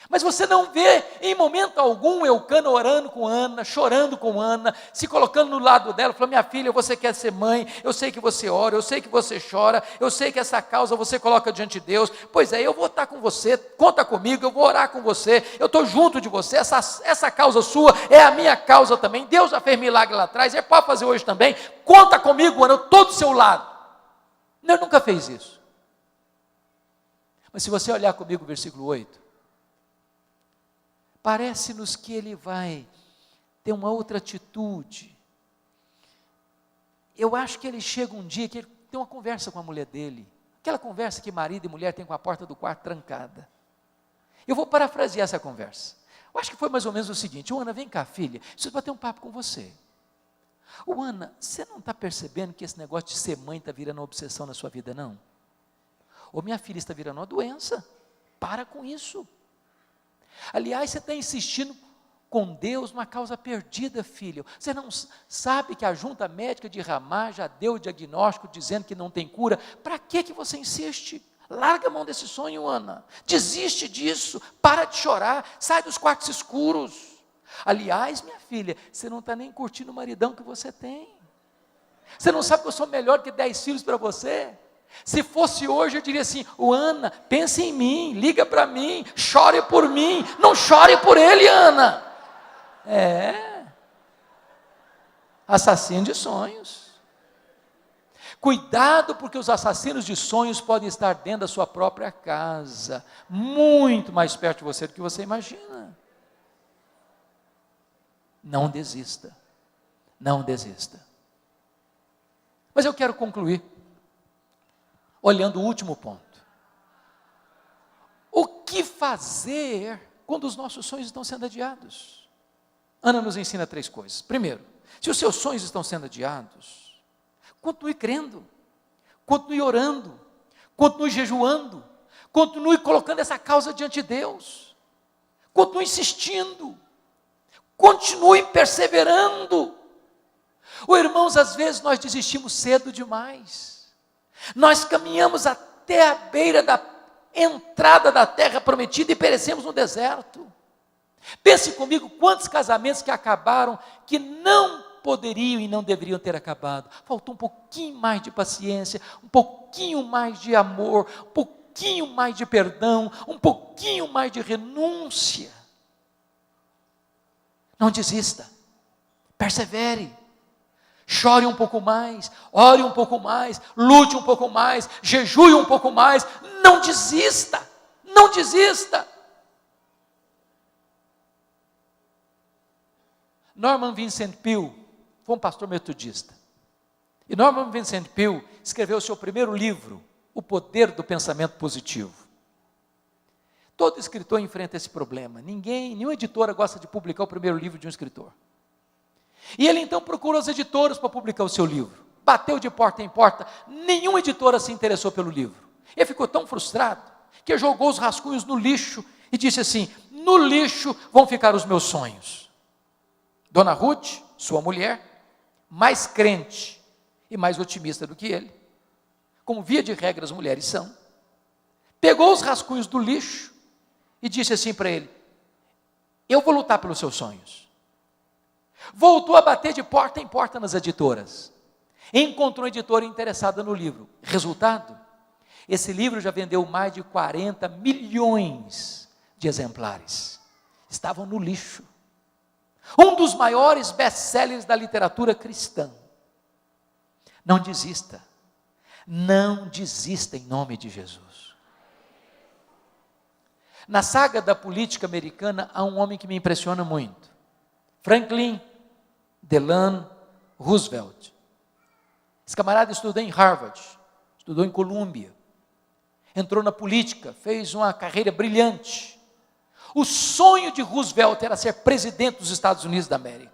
Speaker 2: Mas você não vê em momento algum Eucana orando com Ana, chorando com Ana, se colocando no lado dela, falando: minha filha, você quer ser mãe, eu sei que você ora, eu sei que você chora, eu sei que essa causa você coloca diante de Deus, pois é, eu vou estar com você, conta comigo, eu vou orar com você, eu estou junto de você, essa causa sua é a minha causa também, Deus já fez milagre lá atrás, ele pode fazer hoje também, conta comigo, Ana, eu estou do seu lado. Ele nunca fez isso. Mas se você olhar comigo o versículo 8, parece-nos que ele vai ter uma outra atitude. Eu acho que ele chega um dia que ele tem uma conversa com a mulher dele, aquela conversa que marido e mulher têm com a porta do quarto trancada. Eu vou parafrasear essa conversa. Eu acho que foi mais ou menos o seguinte: Ana, vem cá, filha, preciso bater um papo com você. Ana, você não está percebendo que esse negócio de ser mãe está virando uma obsessão na sua vida, não? Ou minha filha está virando uma doença, para com isso. Aliás, você está insistindo com Deus numa causa perdida, filho. Você não sabe que a junta médica de Ramá já deu o diagnóstico dizendo que não tem cura? Para que você insiste? Larga a mão desse sonho, Ana. Desiste disso. Para de chorar. Sai dos quartos escuros. Aliás, minha filha, você não está nem curtindo o maridão que você tem. Você não sabe que eu sou melhor que 10 filhos para você? Se fosse hoje, eu diria assim: Ana, pense em mim, liga para mim, chore por mim, não chore por ele, Ana. Assassino de sonhos. Cuidado, porque os assassinos de sonhos podem estar dentro da sua própria casa, muito mais perto de você do que você imagina. Não desista, não desista. Mas eu quero concluir olhando o último ponto. O que fazer quando os nossos sonhos estão sendo adiados? Ana nos ensina 3 coisas. Primeiro, Se os seus sonhos estão sendo adiados, continue crendo, continue orando, continue jejuando, continue colocando essa causa diante de Deus, continue insistindo, continue perseverando. Irmãos, às vezes nós desistimos cedo demais, nós caminhamos até a beira da entrada da terra prometida e perecemos no deserto. Pense comigo, quantos casamentos que acabaram, que não poderiam e não deveriam ter acabado. Faltou um pouquinho mais de paciência, um pouquinho mais de amor, um pouquinho mais de perdão, um pouquinho mais de renúncia. Não desista, persevere, chore um pouco mais, ore um pouco mais, lute um pouco mais, jejue um pouco mais, não desista, não desista. Norman Vincent Peale foi um pastor metodista, e Norman Vincent Peale escreveu o seu primeiro livro, O Poder do Pensamento Positivo. Todo escritor enfrenta esse problema, nenhuma editora gosta de publicar o primeiro livro de um escritor, e ele então procurou as editoras para publicar o seu livro, bateu de porta em porta, nenhuma editora se interessou pelo livro, ele ficou tão frustrado, que jogou os rascunhos no lixo, e disse assim: no lixo vão ficar os meus sonhos. Dona Ruth, sua mulher, mais crente e mais otimista do que ele, como via de regra as mulheres são, pegou os rascunhos do lixo e disse assim para ele: eu vou lutar pelos seus sonhos. Voltou a bater de porta em porta nas editoras, encontrou uma editora interessada no livro. Resultado, esse livro já vendeu mais de 40 milhões de exemplares, estavam no lixo. Um dos maiores best-sellers da literatura cristã. Não desista em nome de Jesus. Na saga da política americana, há um homem que me impressiona muito, Franklin Delano Roosevelt. Esse camarada estudou em Harvard, estudou em Colômbia, entrou na política, fez uma carreira brilhante. O sonho de Roosevelt era ser presidente dos Estados Unidos da América.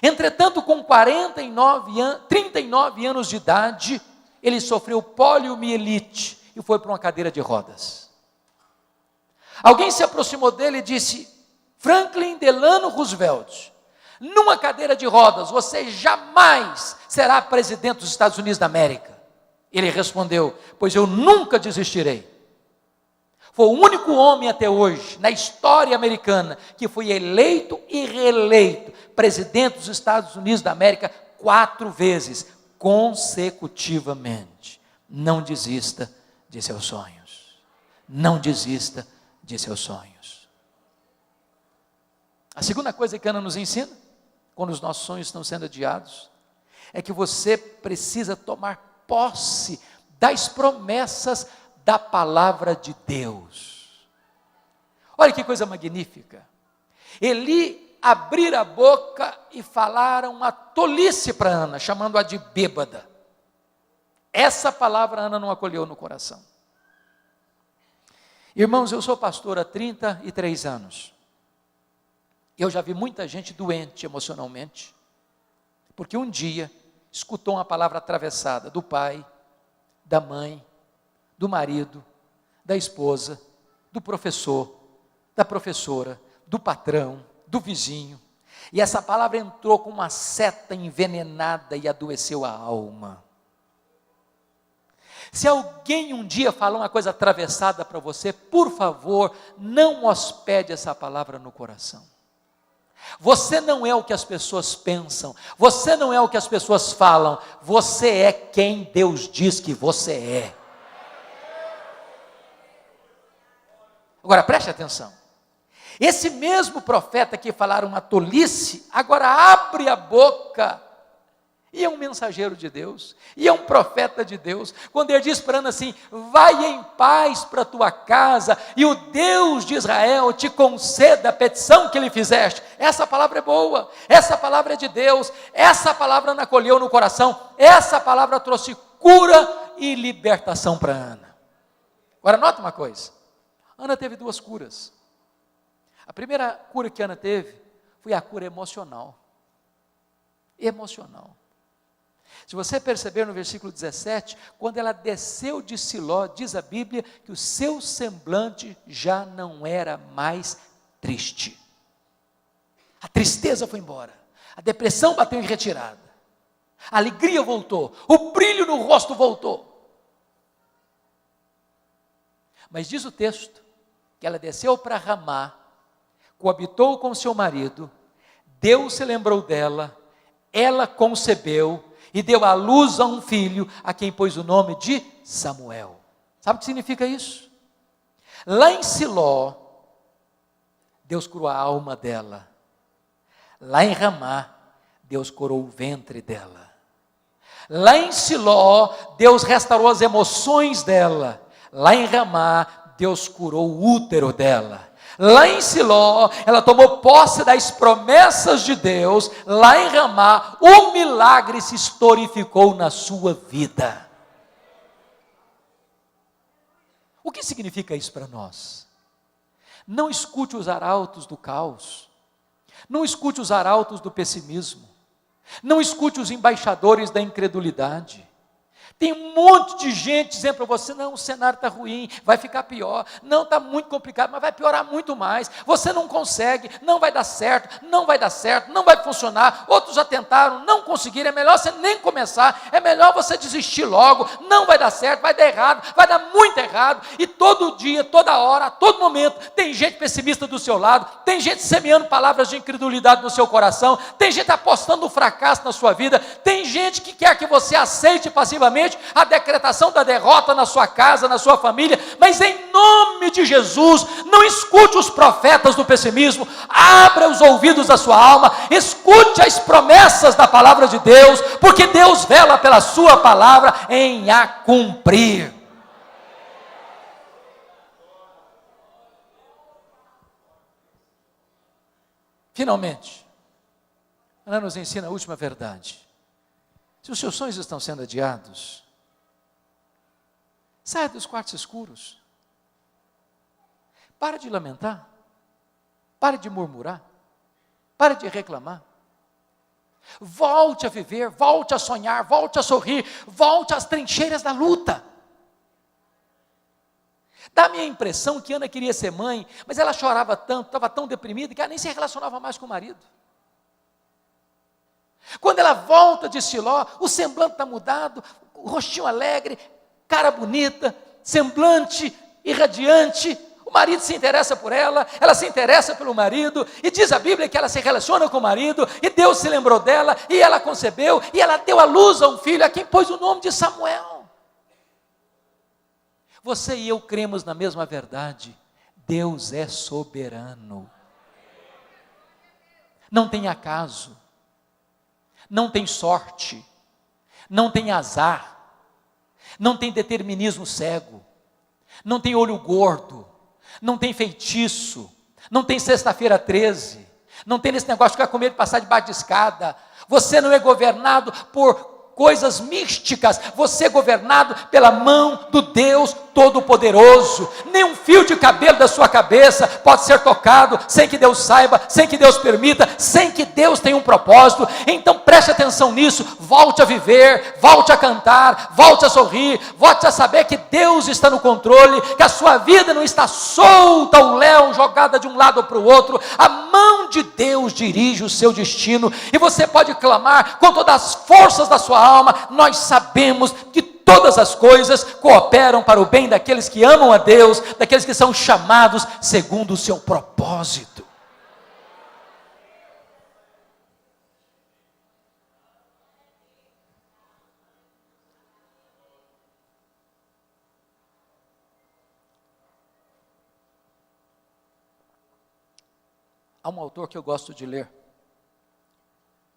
Speaker 2: Entretanto, com 39 anos de idade, ele sofreu poliomielite e foi para uma cadeira de rodas. Alguém se aproximou dele e disse: Franklin Delano Roosevelt, numa cadeira de rodas, você jamais será presidente dos Estados Unidos da América. Ele respondeu: pois eu nunca desistirei. Foi o único homem até hoje, na história americana, que foi eleito e reeleito presidente dos Estados Unidos da América 4 vezes, consecutivamente. Não desista de seus sonhos. Não desista de seus sonhos. A segunda coisa que Ana nos ensina, quando os nossos sonhos estão sendo adiados, é que você precisa tomar posse das promessas da palavra de Deus. Olha que coisa magnífica. Eli abrir a boca e falar uma tolice para Ana, chamando-a de bêbada. Essa palavra Ana não acolheu no coração. Irmãos, eu sou pastor há 33 anos. Eu já vi muita gente doente emocionalmente, porque um dia escutou uma palavra atravessada do pai, da mãe, do marido, da esposa, do professor, da professora, do patrão, do vizinho, e essa palavra entrou com uma seta envenenada e adoeceu a alma. Se alguém um dia falar uma coisa atravessada para você, por favor, não hospede essa palavra no coração. Você não é o que as pessoas pensam, você não é o que as pessoas falam, você é quem Deus diz que você é. Agora preste atenção, esse mesmo profeta que falaram uma tolice, agora abre a boca, e é um mensageiro de Deus, e é um profeta de Deus, quando ele diz para Ana assim: vai em paz para a tua casa, e o Deus de Israel te conceda a petição que lhe fizeste. Essa palavra é boa, essa palavra é de Deus, essa palavra Ana acolheu no coração, essa palavra trouxe cura e libertação para Ana. Agora nota uma coisa, Ana teve 2 curas. A primeira cura que Ana teve foi a cura emocional. emocional. Se você perceber no versículo 17, quando ela desceu de Siló, diz a Bíblia que o seu semblante já não era mais triste. A tristeza foi embora, a depressão bateu em retirada, a alegria voltou, o brilho no rosto voltou. Mas diz o texto que ela desceu para Ramá, coabitou com seu marido, Deus se lembrou dela, ela concebeu e deu à luz a um filho, a quem pôs o nome de Samuel. Sabe o que significa isso? Lá em Siló, Deus curou a alma dela. Lá em Ramá, Deus curou o ventre dela. Lá em Siló, Deus restaurou as emoções dela. Lá em Ramá, Deus curou o útero dela. Lá em Siló, ela tomou posse das promessas de Deus. Lá em Ramá, o milagre se historificou na sua vida. O que significa isso para nós? Não escute os arautos do caos. Não escute os arautos do pessimismo. Não escute os embaixadores da incredulidade. Tem um monte de gente dizendo para você, não, o cenário está ruim, vai ficar pior, não, está muito complicado, mas vai piorar muito mais, você não consegue, não vai dar certo, não vai funcionar, outros já tentaram, não conseguiram, é melhor você nem começar, é melhor você desistir logo, não vai dar certo, vai dar errado, vai dar muito errado, e todo dia, toda hora, a todo momento, tem gente pessimista do seu lado, tem gente semeando palavras de incredulidade no seu coração, tem gente apostando no fracasso na sua vida, tem gente que quer que você aceite passivamente a decretação da derrota na sua casa, na sua família, mas em nome de Jesus, não escute os profetas do pessimismo, abra os ouvidos da sua alma, escute as promessas da palavra de Deus, porque Deus vela pela sua palavra em a cumprir. Finalmente, Ana nos ensina a última verdade. Se os seus sonhos estão sendo adiados, saia dos quartos escuros. Pare de lamentar. Pare de murmurar. Pare de reclamar. Volte a viver, volte a sonhar, volte a sorrir, volte às trincheiras da luta. Dá a minha impressão que Ana queria ser mãe, mas ela chorava tanto, estava tão deprimida, que ela nem se relacionava mais com o marido. Quando ela volta de Siló, o semblante está mudado, o rostinho alegre, cara bonita, semblante irradiante, o marido se interessa por ela se interessa pelo marido, e diz a Bíblia que ela se relaciona com o marido, e Deus se lembrou dela, e ela concebeu, e ela deu à luz a um filho, a quem pôs o nome de Samuel. Você e eu cremos na mesma verdade, Deus é soberano. Não tem acaso, não tem sorte, não tem azar, não tem determinismo cego, não tem olho gordo, não tem feitiço, não tem sexta-feira 13, não tem esse negócio de ficar com medo de passar debaixo de escada. Você não é governado por coisas místicas, você é governado pela mão do Deus Todo-Poderoso. Nem um fio de cabelo da sua cabeça pode ser tocado sem que Deus saiba, sem que Deus permita, sem que Deus tenha um propósito. Então preste atenção nisso, volte a viver, volte a cantar, volte a sorrir, volte a saber que Deus está no controle, que a sua vida não está solta ao léu, jogada de um lado para o outro. A mão de Deus dirige o seu destino, e você pode clamar com todas as forças da sua alma: nós sabemos que todas as coisas cooperam para o bem daqueles que amam a Deus, daqueles que são chamados segundo o seu propósito. Há um autor que eu gosto de ler,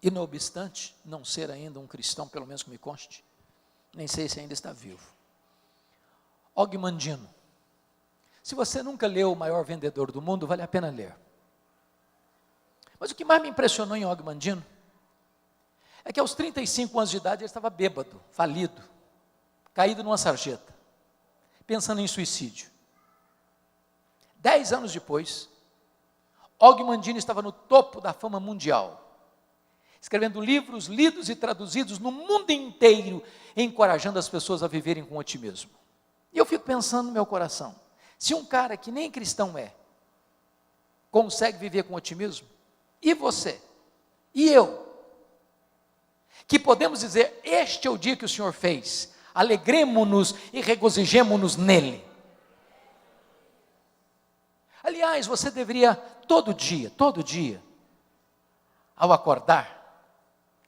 Speaker 2: e não obstante não ser ainda um cristão, pelo menos que me conste, nem sei se ainda está vivo, Og Mandino. Se você nunca leu O Maior Vendedor do Mundo, vale a pena ler. Mas o que mais me impressionou em Og Mandino é que aos 35 anos de idade ele estava bêbado, falido, caído numa sarjeta, pensando em suicídio. 10 anos depois, Og Mandino estava no topo da fama mundial, escrevendo livros lidos e traduzidos no mundo inteiro, encorajando as pessoas a viverem com otimismo. E eu fico pensando no meu coração, se um cara que nem cristão consegue viver com otimismo, e você, e eu, que podemos dizer, este é o dia que o Senhor fez, alegremo-nos e regozijemo-nos nele. Aliás, você deveria todo dia, ao acordar,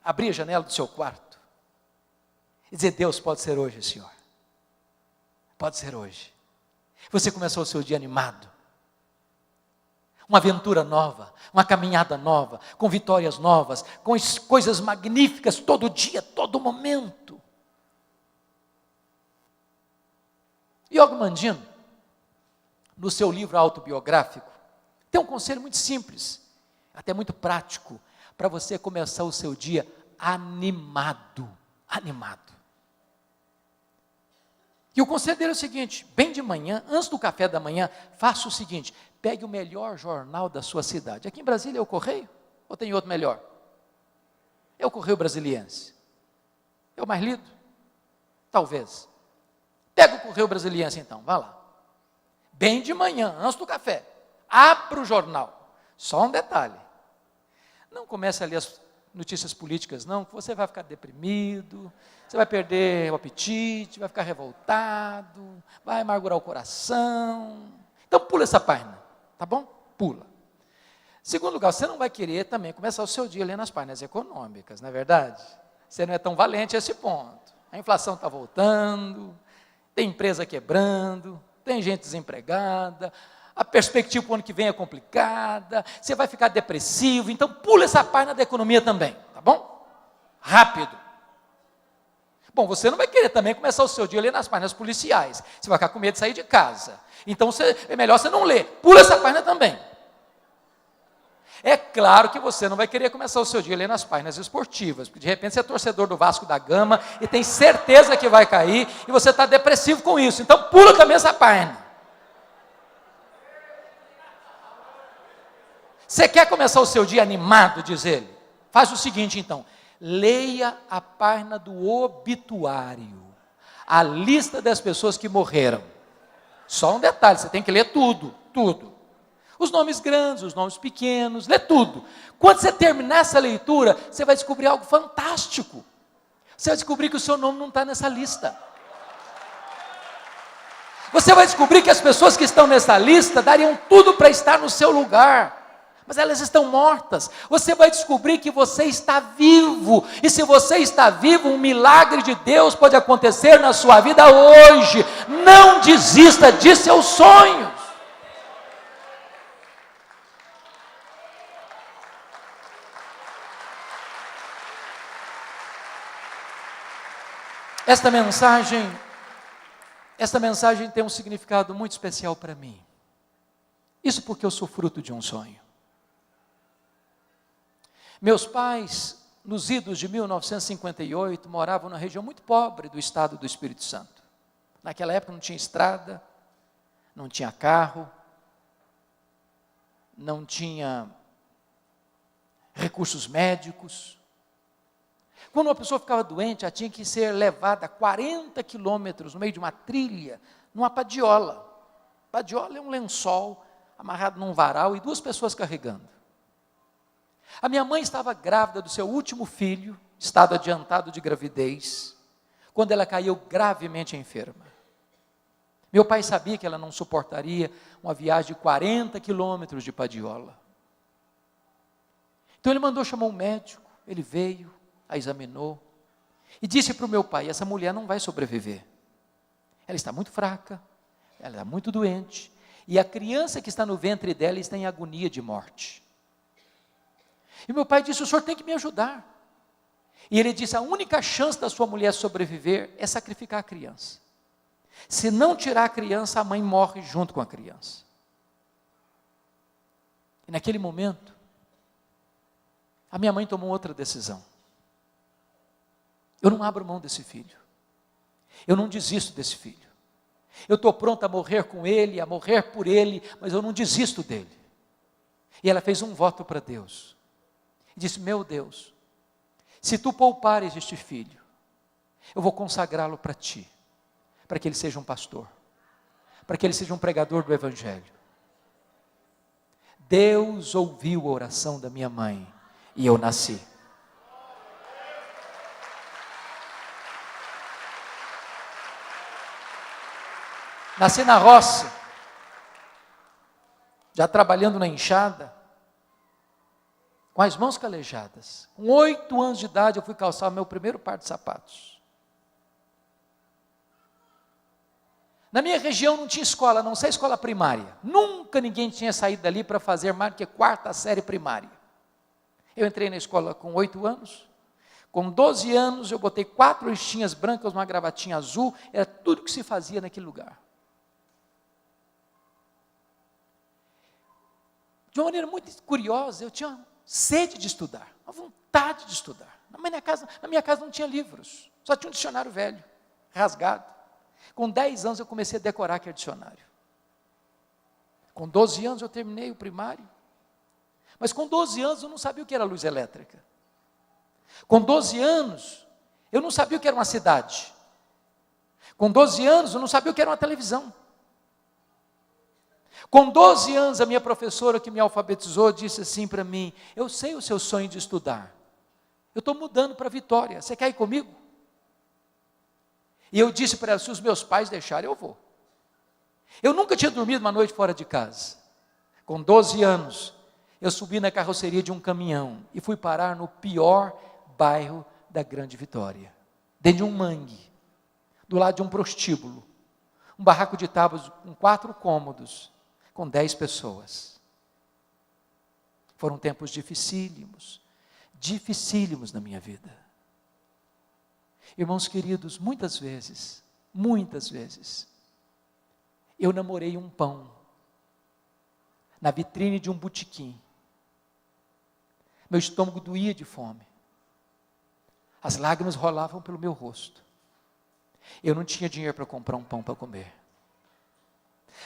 Speaker 2: abrir a janela do seu quarto e dizer: Deus, pode ser hoje, Senhor. Pode ser hoje. Você começou o seu dia animado. Uma aventura nova, uma caminhada nova, com vitórias novas, com coisas magníficas todo dia, todo momento. Og Mandino, no seu livro autobiográfico, tem um conselho muito simples, até muito prático, para você começar o seu dia animado. E o conselho dele é o seguinte: bem de manhã, antes do café da manhã, faça o seguinte: pegue o melhor jornal da sua cidade. Aqui em Brasília é o Correio? Ou tem outro melhor? É o Correio Brasiliense. É o mais lido? Talvez. Pega o Correio Brasiliense então, vá lá. Bem de manhã, antes do café, abra o jornal. Só um detalhe: não comece a ler as notícias políticas não, que você vai ficar deprimido, você vai perder o apetite, vai ficar revoltado, vai amargurar o coração. Então pula essa página, tá bom? Pula. Segundo lugar, você não vai querer também começar o seu dia lendo as páginas econômicas, não é verdade? Você não é tão valente a esse ponto. A inflação está voltando, tem empresa quebrando, tem gente desempregada, a perspectiva para o ano que vem é complicada, você vai ficar depressivo, então pula essa página da economia também, tá bom? Rápido. Bom, você não vai querer também começar o seu dia lendo as páginas policiais, você vai ficar com medo de sair de casa, então é melhor você não ler, pula essa página também. É claro que você não vai querer começar o seu dia lendo as páginas esportivas, porque de repente você é torcedor do Vasco da Gama e tem certeza que vai cair e você está depressivo com isso, então pula também essa página. Você quer começar o seu dia animado, diz ele? Faz o seguinte então, leia a página do obituário, a lista das pessoas que morreram. Só um detalhe, você tem que ler tudo. Os nomes grandes, os nomes pequenos, lê tudo. Quando você terminar essa leitura, você vai descobrir algo fantástico. Você vai descobrir que o seu nome não está nessa lista. Você vai descobrir que as pessoas que estão nessa lista dariam tudo para estar no seu lugar, mas elas estão mortas. Você vai descobrir que você está vivo, e se você está vivo, um milagre de Deus pode acontecer na sua vida hoje. Não desista de seus sonhos. Esta mensagem tem um significado muito especial para mim. Isso porque eu sou fruto de um sonho. Meus pais, nos idos de 1958, moravam numa região muito pobre do estado do Espírito Santo. Naquela época não tinha estrada, não tinha carro, não tinha recursos médicos. Quando uma pessoa ficava doente, ela tinha que ser levada 40 quilômetros no meio de uma trilha, numa padiola. Padiola é um lençol amarrado num varal e duas pessoas carregando. A minha mãe estava grávida do seu último filho, estado adiantado de gravidez, quando ela caiu gravemente enferma. Meu pai sabia que ela não suportaria uma viagem de 40 quilômetros de padiola. Então ele mandou chamar um médico, ele veio, a examinou e disse para o meu pai: essa mulher não vai sobreviver, ela está muito fraca, ela está muito doente, e a criança que está no ventre dela está em agonia de morte. E meu pai disse: o senhor tem que me ajudar. E ele disse: a única chance da sua mulher sobreviver é sacrificar a criança. Se não tirar a criança, a mãe morre junto com a criança. E naquele momento, a minha mãe tomou outra decisão. Eu não abro mão desse filho. Eu não desisto desse filho. Eu estou pronto a morrer com ele, a morrer por ele, mas eu não desisto dele. E ela fez um voto para Deus. E disse: meu Deus, Se tu poupares este filho, eu vou consagrá-lo para ti, para que ele seja um pastor, para que ele seja um pregador do Evangelho. Deus ouviu a oração da minha mãe e eu nasci. Nasci na roça, já trabalhando na enxada, com as mãos calejadas. Com 8 anos de idade eu fui calçar meu primeiro par de sapatos. Na minha região não tinha escola, a não ser escola primária. Nunca ninguém tinha saído dali para fazer mais do que 4ª série primária. Eu entrei na escola com 8 anos. Com 12 anos eu botei 4 listinhas brancas, uma gravatinha azul. Era tudo que se fazia naquele lugar. De uma maneira muito curiosa, eu tinha sede de estudar, uma vontade de estudar. Na minha casa não tinha livros, só tinha um dicionário velho, rasgado. Com 10 anos eu comecei a decorar aquele dicionário. Com 12 anos eu terminei o primário. Mas com 12 anos eu não sabia o que era luz elétrica. Com 12 anos eu não sabia o que era uma cidade. Com 12 anos eu não sabia o que era uma televisão. Com 12 anos, a minha professora que me alfabetizou disse assim para mim: eu sei o seu sonho de estudar, eu estou mudando para Vitória, você quer ir comigo? E eu disse para ela: se os meus pais deixarem, eu vou. Eu nunca tinha dormido uma noite fora de casa. Com 12 anos, eu subi na carroceria de um caminhão e fui parar no pior bairro da Grande Vitória, dentro de um mangue, do lado de um prostíbulo, um barraco de tábuas com 4 cômodos, com 10 pessoas. Foram tempos dificílimos na minha vida. Irmãos queridos, muitas vezes, eu namorei um pão na vitrine de um botequim. Meu estômago doía de fome. As lágrimas rolavam pelo meu rosto. Eu não tinha dinheiro para comprar um pão para comer.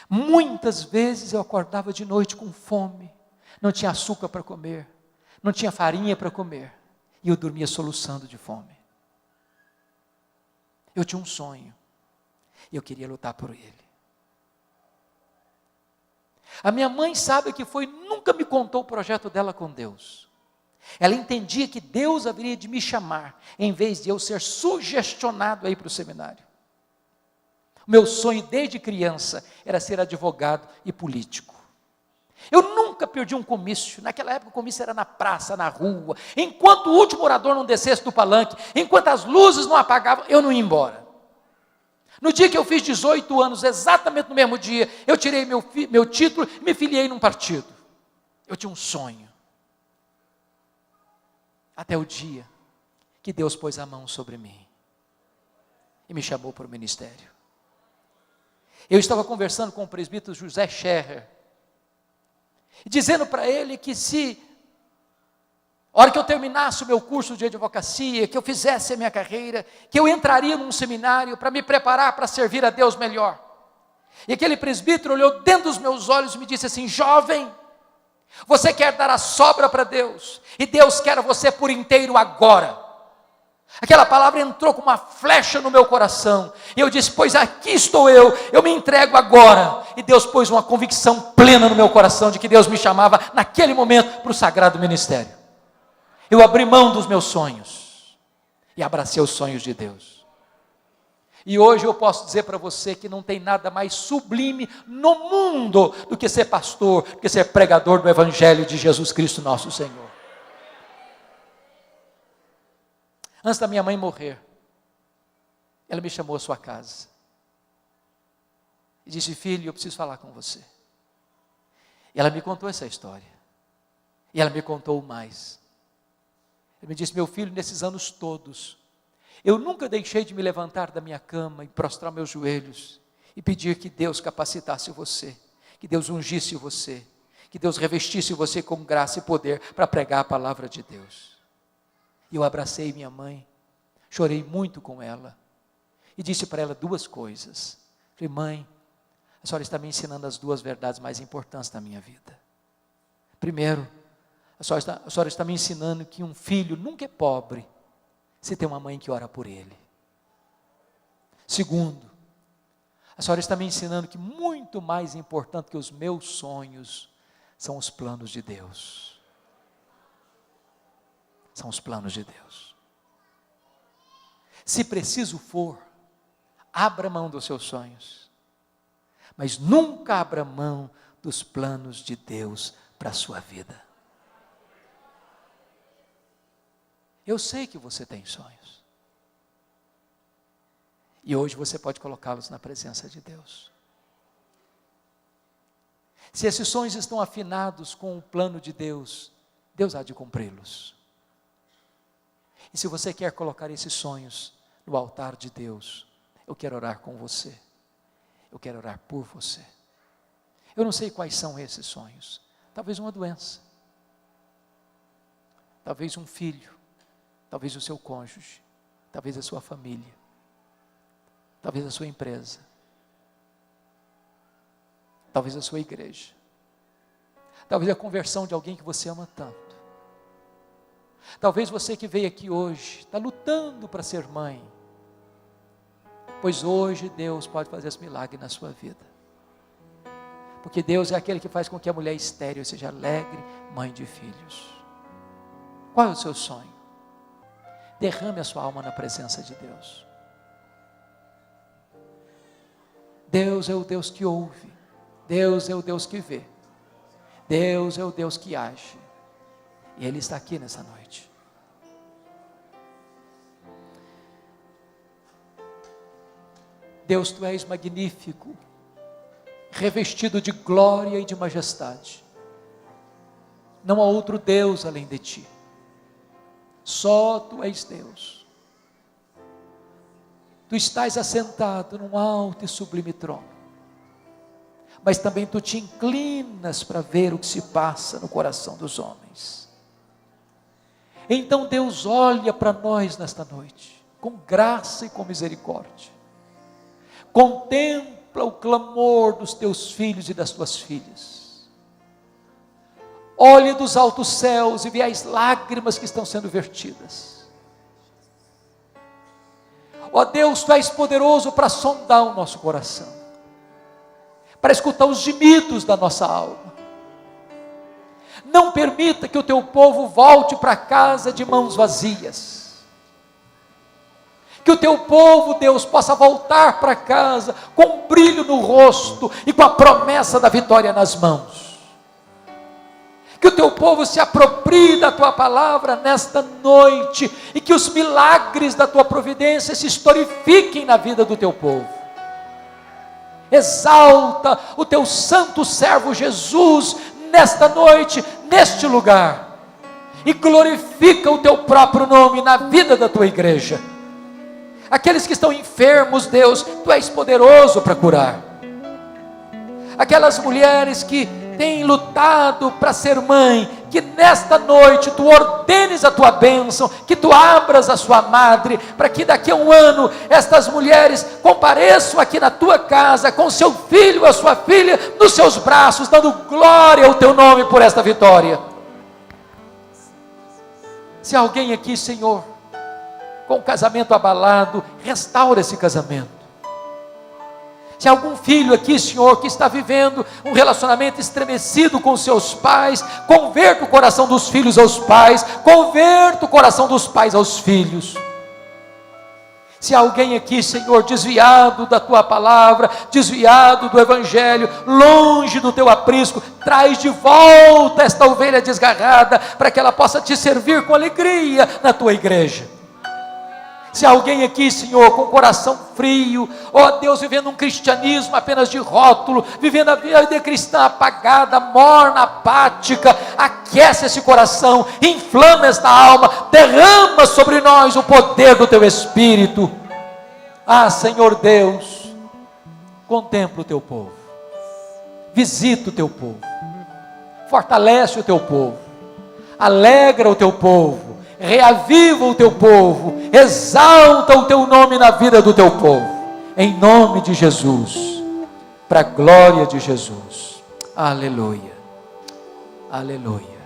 Speaker 2: Muitas vezes eu acordava de noite com fome, não tinha açúcar para comer, não tinha farinha para comer, e eu dormia soluçando de fome. Eu tinha um sonho, e eu queria lutar por ele. A minha mãe sabe que nunca me contou o projeto dela com Deus. Ela entendia que Deus haveria de me chamar, em vez de eu ser sugestionado a ir para o seminário. Meu sonho desde criança era ser advogado e político. Eu nunca perdi um comício. Naquela época o comício era na praça, na rua. Enquanto o último orador não descesse do palanque, enquanto as luzes não apagavam, eu não ia embora. No dia que eu fiz 18 anos, exatamente no mesmo dia, eu tirei meu título e me filiei num partido. Eu tinha um sonho. Até o dia que Deus pôs a mão sobre mim e me chamou para o ministério. Eu estava conversando com o presbítero José Scherrer, dizendo para ele que a hora que eu terminasse o meu curso de advocacia, que eu fizesse a minha carreira, que eu entraria num seminário para me preparar para servir a Deus melhor. E aquele presbítero olhou dentro dos meus olhos e me disse assim: jovem, você quer dar a sobra para Deus, e Deus quer você por inteiro agora. Aquela palavra entrou como uma flecha no meu coração, e eu disse: pois aqui estou eu me entrego agora. E Deus pôs uma convicção plena no meu coração de que Deus me chamava naquele momento para o sagrado ministério. Eu abri mão dos meus sonhos e abracei os sonhos de Deus. E hoje eu posso dizer para você que não tem nada mais sublime no mundo do que ser pastor, do que ser pregador do Evangelho de Jesus Cristo nosso Senhor. Antes da minha mãe morrer, ela me chamou à sua casa e disse: filho, eu preciso falar com você. E ela me contou essa história, e ela me contou mais. Ela me disse: meu filho, nesses anos todos, eu nunca deixei de me levantar da minha cama e prostrar meus joelhos e pedir que Deus capacitasse você, que Deus ungisse você, que Deus revestisse você com graça e poder para pregar a palavra de Deus. E eu abracei minha mãe, chorei muito com ela e disse para ela 2 coisas. Falei: mãe, a senhora está me ensinando as 2 verdades mais importantes da minha vida. Primeiro, a senhora está me ensinando que um filho nunca é pobre se tem uma mãe que ora por ele. Segundo, a senhora está me ensinando que muito mais importante que os meus sonhos são os planos de Deus. São os planos de Deus. Se preciso for, abra mão dos seus sonhos, mas nunca abra mão dos planos de Deus para a sua vida. Eu sei que você tem sonhos, e hoje você pode colocá-los na presença de Deus. Se esses sonhos estão afinados com o plano de Deus, Deus há de cumpri-los. E se você quer colocar esses sonhos no altar de Deus, eu quero orar com você, eu quero orar por você. Eu não sei quais são esses sonhos, talvez uma doença, talvez um filho, talvez o seu cônjuge, talvez a sua família, talvez a sua empresa, talvez a sua igreja, talvez a conversão de alguém que você ama tanto. Talvez você que veio aqui hoje, está lutando para ser mãe, pois hoje Deus pode fazer esse milagre na sua vida, porque Deus é aquele que faz com que a mulher estéril seja alegre, mãe de filhos. Qual é o seu sonho? Derrame a sua alma na presença de Deus. Deus é o Deus que ouve, Deus é o Deus que vê, Deus é o Deus que age, e Ele está aqui nessa noite. Deus, Tu és magnífico, revestido de glória e de majestade. Não há outro Deus além de Ti. Só Tu és Deus. Tu estás assentado num alto e sublime trono, mas também Tu te inclinas para ver o que se passa no coração dos homens. Então Deus olha para nós nesta noite, com graça e com misericórdia, contempla o clamor dos Teus filhos e das Tuas filhas, olhe dos altos céus e vê as lágrimas que estão sendo vertidas. Ó Deus, Tu és poderoso para sondar o nosso coração, para escutar os gemidos da nossa alma. Não permita que o Teu povo volte para casa de mãos vazias. Que o Teu povo, Deus, possa voltar para casa com um brilho no rosto e com a promessa da vitória nas mãos. Que o Teu povo se aproprie da Tua palavra nesta noite e que os milagres da Tua providência se historifiquem na vida do Teu povo. Exalta o Teu santo servo Jesus nesta noite, neste lugar, e glorifica o Teu próprio nome na vida da Tua igreja. Aqueles que estão enfermos, Deus, Tu és poderoso para curar. Aquelas mulheres que têm lutado para ser mãe, que nesta noite Tu ordenes a Tua bênção, que Tu abras a sua madre, para que daqui a um ano, estas mulheres compareçam aqui na Tua casa, com seu filho, a sua filha, nos seus braços, dando glória ao Teu nome por esta vitória. Se alguém aqui, Senhor, com o casamento abalado, restaura esse casamento. Se algum filho aqui, Senhor, que está vivendo um relacionamento estremecido com seus pais, converta o coração dos filhos aos pais, converta o coração dos pais aos filhos. Se alguém aqui, Senhor, desviado da Tua palavra, desviado do Evangelho, longe do Teu aprisco, traz de volta esta ovelha desgarrada, para que ela possa Te servir com alegria na Tua igreja. Se alguém aqui, Senhor, com o coração frio, ó Deus, vivendo um cristianismo apenas de rótulo, vivendo a vida cristã apagada, morna, apática, aquece esse coração, inflama esta alma, derrama sobre nós o poder do Teu Espírito. Ah, Senhor Deus, contempla o Teu povo, visita o Teu povo, fortalece o Teu povo, alegra o Teu povo, reaviva o Teu povo, exalta o Teu nome na vida do Teu povo, em nome de Jesus, para a glória de Jesus. Aleluia, aleluia,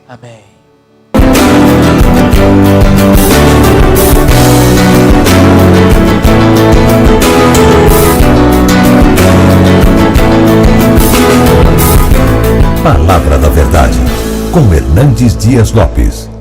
Speaker 2: amém.
Speaker 1: com Hernandes Dias Lopes.